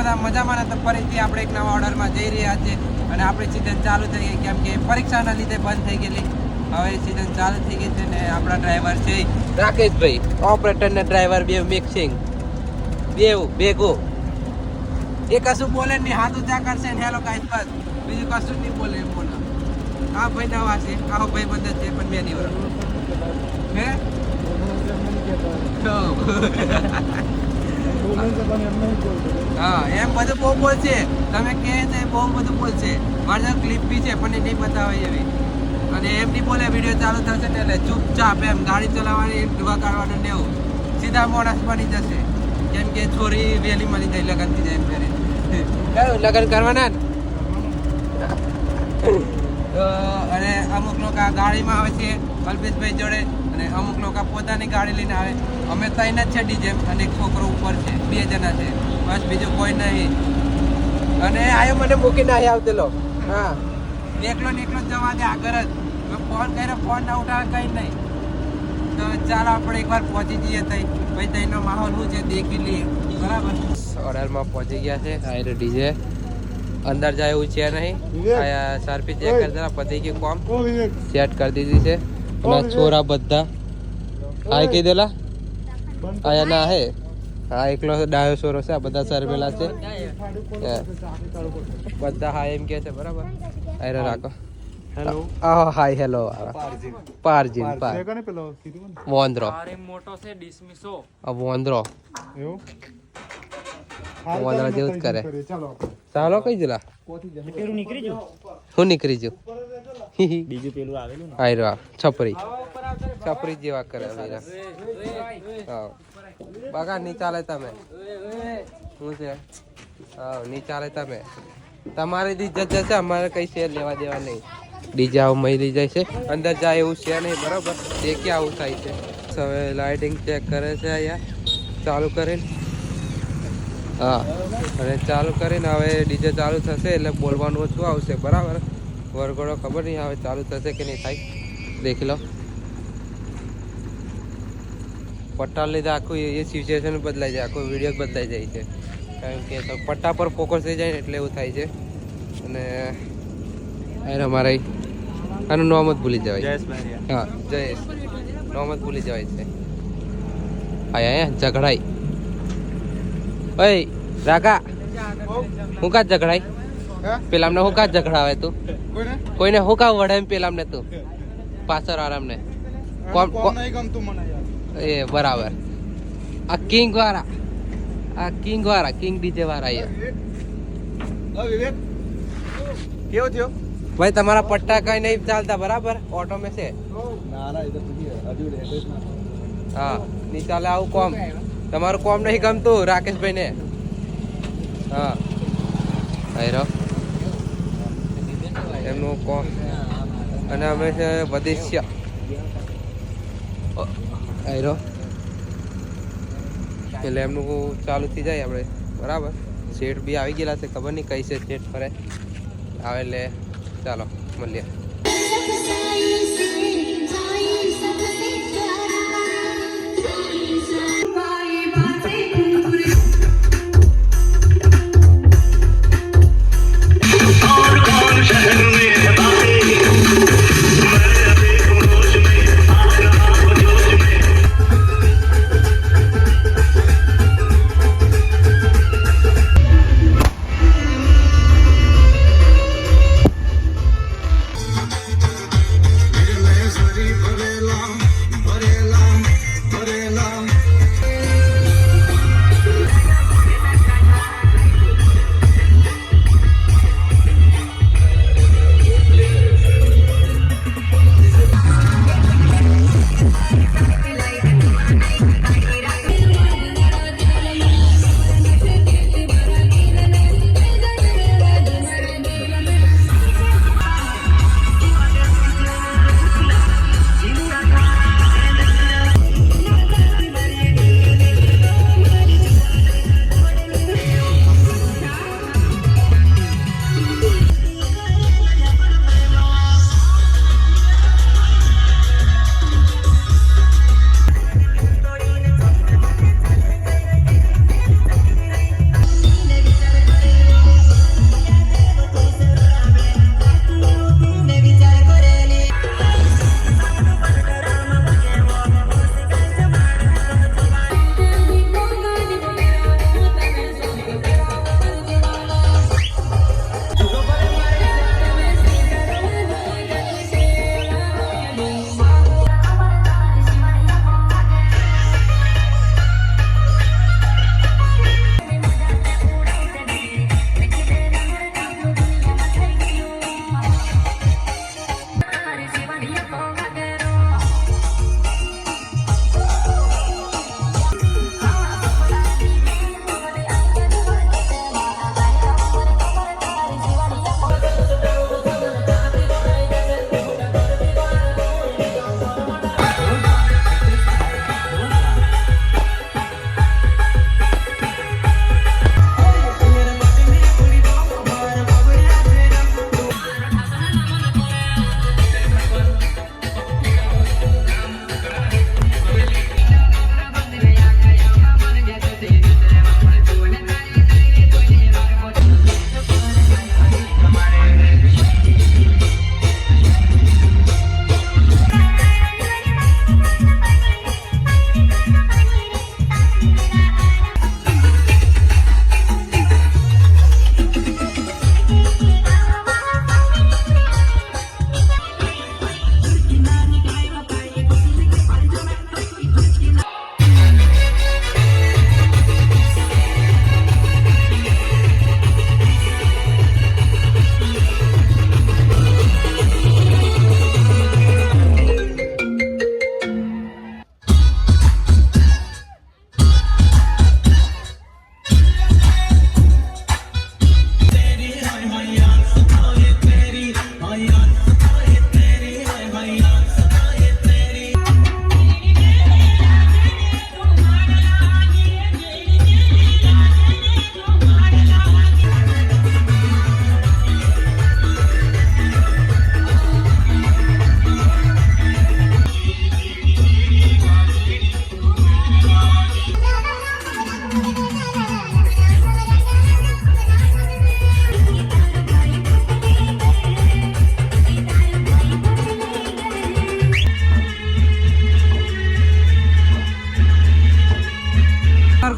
બધા મજામાં ને તો ફરીથી આપણે એક નવા ઓર્ડરમાં જઈ રહ્યા છીએ અને આપણી સિઝન ચાલુ થઈ ગઈ કેમ કે પરીક્ષાના લીધે બંધ થઈ ગયેલી હવે સિઝન ચાલુ થઈ ગઈ છે ને આપણા ડ્રાઈવર છે રાકેશભાઈ ઓપરેટર ને ડ્રાઈવર બે મિક્સિંગ ભેગો એ કશું બોલે નહીં હાથ ઊંચા કરશે ને હેલો ગાઈસ બસ બીજું કશું નહીં બોલે એમ બોલો આ ભાઈ નવા છે આવો ભાઈ બંધ છે પણ બે નહીં વર્ષ હે હા એમ બધું બહુ બોલશે તમે કહે છે બહુ બધું બોલશે મારી ક્લિપ બી છે પણ એ નહીં બતાવે એવી અને એમ નહીં બોલે વિડીયો ચાલુ થશે ને એટલે ચૂપચાપ એમ ગાડી ચલાવવાની ધુવા કાઢવાનું ને એવું સીધા માણસ બની જશે કેમ કે છોરી વહેલી મળી જાય લગ્ન થઈ જાય એમ કરી કયું લગ્ન કરવાના ને અને અમુક લોકો ગાડીમાં આવે છે કલ્પેશભાઈ જોડે અને અમુક લોકો પોતાની ગાડી લઈને આવે અમે ત્રણ જ છે ડીજે અને એક છોકરો ઉપર છે 2 જણા છે બસ બીજું કોઈ નહીં અને આયો મને મૂકીને આવી આવતેલો હા એકલો ને એકલો જવા દે આગળ જ મેં ફોન કર્યો ફોન ના ઉઠાવે કંઈ નહીં તો ચાલો આપણે એકવાર પહોંચી જઈએ તઈ ભાઈ તઈનો માહોલ શું છે દેખી લઈએ બરાબર ઓર્ડરમાં પહોંચી ગયા છે આ ડીજે અંદર જાય એવું છે નહીં આયા સારપી ચેક કરી દેલા પતી ગયું કોમ સેટ કરી દીધી છે અને છોરા બધા આય કહી દેલા આયા ના હે હા એકલો ડાયો છોરો છે આ બધા સરવેલા છે બધા હા એમ કે છે બરાબર આયરો રાખો હેલો હાય હેલો પારજીન વોંદ્રો મોટો છે ડિસમિસો વોંદ્રો એવું વોંદ્રો જેવું જ કરે ચાલો કઈ જલા પેલું નીકળી ગયું હું નીકળી જઉં બીજું પેલું આવેલું ને આયરો છપરી જેવા કરે વીરા હા બગા નહીં ચાલે તમે શું છે હા નહીં ચાલે તમે તમારી ઇજ્જત જશે અમારે કઈ શેર લેવા દેવા નહીં ડીજે આવું મળી જાય છે અંદર જાય એવું છે નહીં બરાબર તે ક્યાં આવું થાય છે હવે લાઇટિંગ ચેક કરે છે અહીંયા ચાલુ કરીને હા અને ચાલુ કરીને હવે ડીજે ચાલુ થશે એટલે બોલવાનું ઓછું આવશે બરાબર વરઘોડો ખબર નહીં હવે ચાલુ થશે કે નહીં થાય દેખી લો પટ્ટા લીધે આખું એ સિચ્યુએશન બદલાઈ જાય આખો વિડીયો બદલાઈ જાય છે કારણ કે તો પટ્ટા પર ફોકસ થઈ જાય ને એટલે એવું થાય છે અને એને અમારે આનું નામ જ ભૂલી જવાય હા જયેશ નામ જ ભૂલી જવાય છે અહીંયા ઝઘડાઈ ઓય રાકા હું કા ઝઘડાઈ પેલામને હું કા ઝઘડાવે તું કોઈને હું કા વડે પેલામને તું પાછળ આરામને કોણ એ બરાબર આ કિંગ વાળા કિંગ ડીજે વાળા કેવું થયો ભાઈ તમારા પટ્ટા કઈ નહીં ચાલતા બરાબર ઓટો મેં છે હા નહીં ચાલે આવું કોમ તમારું કોમ નહીં ગમતું રાકેશભાઈ ને હા આયરો એમનું કોમ અને અમે છે વધીશ્યા આયરો એટલે એમનું ચાલુ થઈ જાય આપણે બરાબર સેટ બી આવી ગયેલા છે ખબર નહીં કઈ છે સેટ ફરે આવે એટલે ચાલો મળીએ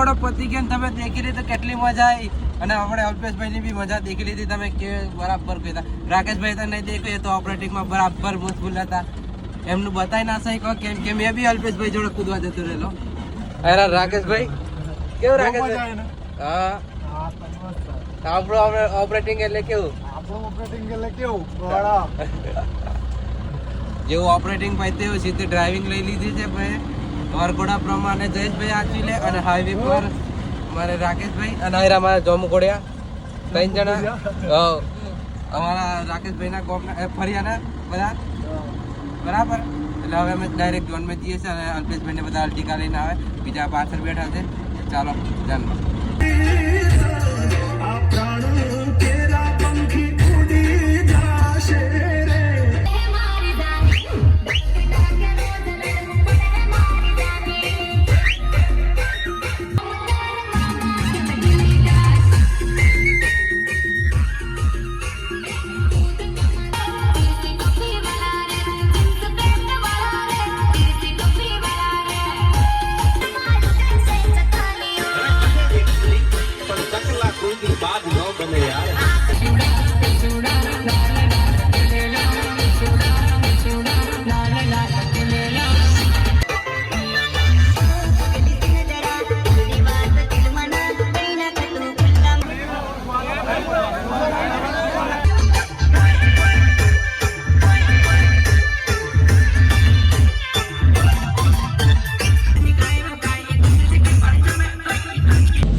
ઝઘડો પતી ગયો ને તમે દેખી લીધું કેટલી મજા આવી અને આપણે અલ્પેશભાઈની બી મજા દેખી લીધી તમે કે બરાબર કહેતા રાકેશભાઈ તો નહીં દેખ્યું એ તો ઓપરેટિંગમાં બરાબર મૂસફુલ હતા એમનું બતાવી ના શક્યો કેમ કે મેં બી અલ્પેશભાઈ જોડે કૂદવા જતો રહેલો અરે રાકેશભાઈ કેવું રાકેશભાઈ હા આપણું ઓપરેટિંગ એટલે કેવું જેવું ઓપરેટિંગ ભાઈ તેવું સીધી ડ્રાઇવિંગ લઈ લીધી છે ભાઈ વરઘોડા પ્રમાણે જયેશભાઈ આચી લે અને હાઈવે પર મારે રાકેશભાઈ અને આયરા મારા જોમુકોડિયા 3 જણા અમારા રાકેશભાઈના ગોમના ફરિયાના બધા બરાબર એટલે હવે અમે ડાયરેક્ટ ઝોનમાં જઈએ છીએ અને અલ્પેશભાઈને બધા અલ્ટિકા લઈને આવે બીજા પાછળ બેઠા છે ચાલો જાનમાં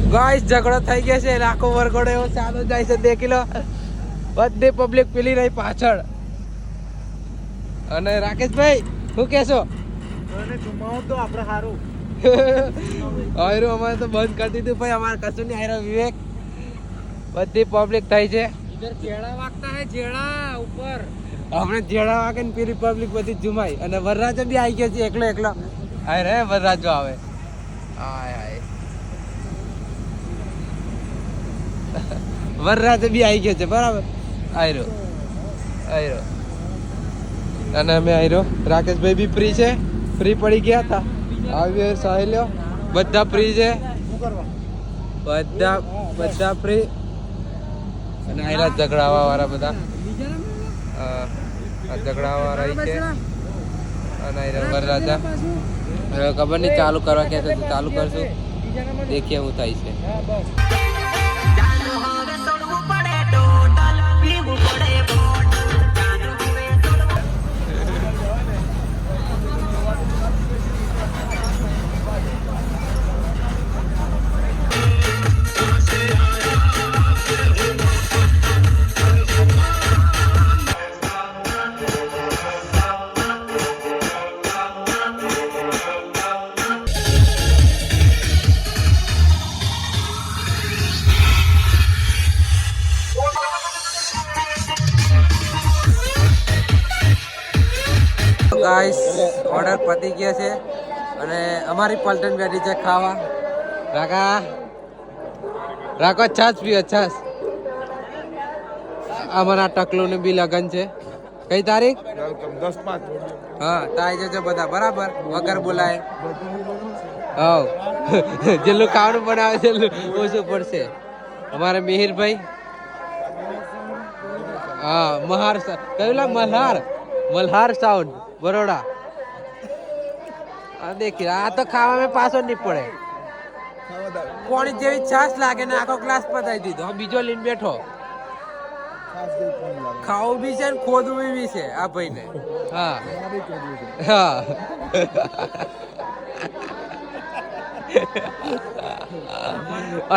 ગાઈસ ઝઘડો થઈ ગયો છે આખો વરઘોડો એવો ચાલુ જાય છે દેખી લો બધી પબ્લિક પેલી રહી પાછળ અને રાકેશભાઈ શું કહેશો તો આપણે સારું આયરો અમારે તો બંધ કરી દીધું ભાઈ અમારે કશું નહીં આયરો વિવેક બધી પબ્લિક થઈ છે જેડા વાગતા હે જેડા ઉપર આપણે જેડા વાગે ને પેલી પબ્લિક બધી જુમાઈ અને વરરાજો બી આવી ગયો છે એકલો એકલો આય રે વરરાજો આવે આય આય વરરાજો બી આવી ગયો છે બરાબર આયરો આયરો અને અમે આયરો રાકેશભાઈ બી ફ્રી છે ફ્રી પડી ગયા હતા આવી સાહેલ્યો બધા ફ્રી છે બધા ફ્રી અને આયરા ઝઘડાવા વાળા બધા ઝઘડાવા વાળા છે અને આયરા વરરાજા હવે ખબર નહીં ચાલુ કરવા કે ચાલુ કરશું દેખીએ શું થાય છે ગાઈસ ઓર્ડર પતી ગયા છે અને અમારી પલટન બેઠી છે ખાવા રાખો છાશ પીઓ છાશ અમારા ટકલું ને બી લગન છે કઈ તારીખ 10/5 હા તાઈ જજો બધા બરાબર વગર બોલાય હા જેટલું ખાવાનું બનાવે છે ઓછું પડશે અમારે મિહિરભાઈ હા મલ્હાર કયું મલ્હાર સાઉન્ડ બરોડા આ દેખી આ તો ખાવામાં પાછો નહીં પડે કોણી જેવી છાશ લાગે ને આખો ગ્લાસ પતાવી દીધો બીજો લઈને બેઠો ખાવું બી છે ને ખોદવું બી છે આ ભાઈને હા હા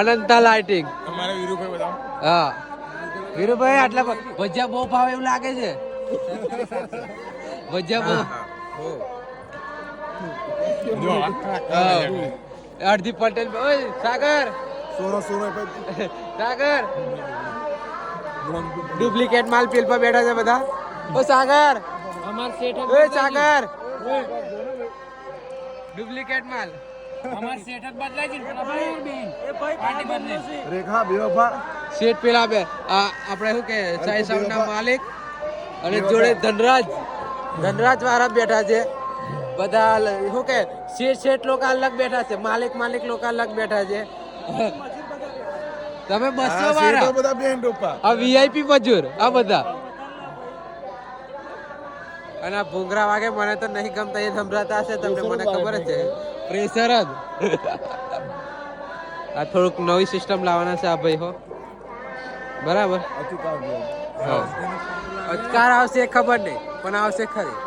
અનંતા લાઇટિંગ અમારે વીરુભાઈ બતાવો હા વીરુભાઈ આટલા ભજીયા બહુ ભાવે એવું લાગે છે ભજીયા બહુ અડધી પટેલ ઓય સાગર સાગર ડુપ્લિકેટ માલ પેલ પર બેઠા છે બધા ઓ સાગર અમાર સેટઅપ ઓય સાગર ડુપ્લિકેટ માલ અમાર સેટઅપ બદલાય છે બેન એ ભાઈ પાર્ટી બદલે રેખા બેવફા સેટ પેલા બે આપણે શું કે સાઈ સાઉન્ડ ના માલિક અને જોડે ધનરાજ વાળા બેઠા છે બધા શું કે શેઠ લોકો અલગ બેઠા છે, માલિક લોકો અલગ બેઠા છે. તમે 200 વાળા બધા બેન ડોપા આ વીઆઈપી મજૂર આ બધા. અને આ ભૂંગરા વાગે મને તો નહીં ગમતા, એ સંભળાતા હશે તમને, મને ખબર જ છે. પ્રેશર જ. આ થોડુંક નવી સિસ્ટમ લાવવાના છે આ ભાઈ હો, બરાબર. અચકાર આવશે ખબર નહીં, પણ આવશે ખરી,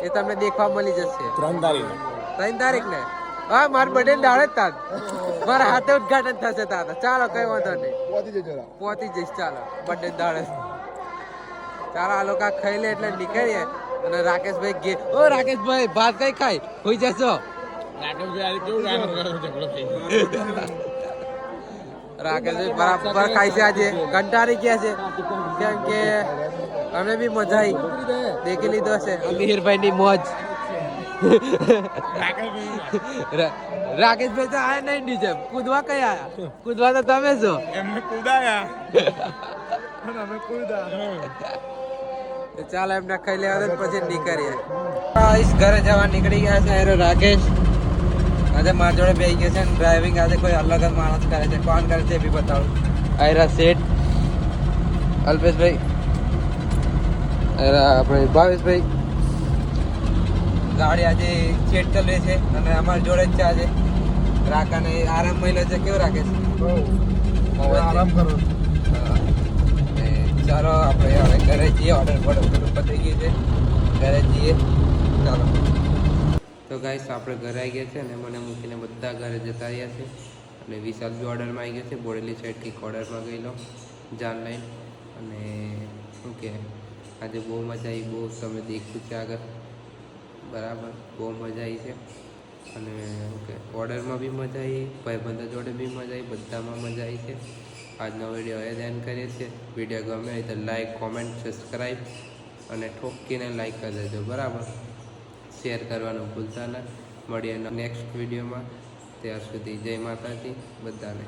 એ તમને દેખવા મળી જશે 3 તારીખ ને. હા મારા બર્થડે દાડે જ તાન મારા હાથે ઉદઘાટન થશે તાતા. ચાલો કઈ વાંધો નહીં, પહોંચી જઈશ. ચાલો બર્થડે દાડે. ચાલો આ લોકો ખાઈ લે એટલે નીકળીએ. અને રાકેશભાઈ ગે, ઓ રાકેશભાઈ ભાત કઈ ખાય હોઈ જશો. રાકેશભાઈ બરાબર ખાય છે આજે, કંટાળી ગયા છે કેમ કે અમે બી મજા આવી દેખી લીધો છે મિહિરભાઈ ની મોજ. રાકેશભાઈ તો આયા નહીં નીચે, કૂદવા કઈ આયા? કૂદવા તો તમે છો. એમને કુદાયા અમે કુદા. ચાલો એમને ખાઈ લેવા પછી નીકળીએ. ઘરે જવા નીકળી ગયા છે રાકેશ. આજે મારા જોડે બેસી ગયા છે ને ડ્રાઇવિંગ આજે કોઈ અલગ જ માણસ કરે છે. કોણ કરે છે એ બી બતાવું. આયરા શેઠ અલ્પેશભાઈ, આપણે ભાવેશભાઈ. ગાડી આજે ચેટ ચલાવે છે અને અમારી જોડે જ છે આજે. રાકાને આરામ મળ્યો છે. કેવું રાખે છે? આરામ કરો. ચાલો આપણે હવે ઘરે જઈએ. ઓર્ડર પતી ગયું છે, ઘરે જઈએ. ચાલો તો ગાઈસ આપણે ઘરે આવી ગયા છે અને મને મૂકીને બધા ઘરે જતા રહ્યા છે. અને વિશાલ બી ઓર્ડરમાં આવી ગયો છે. બોડેલી સાઈડથી ઓર્ડરમાં ગયેલો જાન લાઈન. અને શું કે આજે બહુ મજા આવી, બહુ તમે દેખ્યું છે આગળ, બરાબર. બહુ મજા આવી છે. અને ઓકે ઓર્ડરમાં બી મજા આવી, ભાઈબંધો જોડે બી મજા આવી, બધામાં મજા આવી છે. આજનો વિડીયો હવે ધ્યાન કરીએ છીએ. વિડીયો ગમે હોય તો લાઈક, કોમેન્ટ, સબસ્ક્રાઈબ અને ઠોકીને લાઈક કરી દેજો, બરાબર. શેર કરવાનું ભૂલતા ના. મળીએ નેક્સ્ટ વિડીયોમાં. ત્યાર સુધી જય માતાજી બધાને.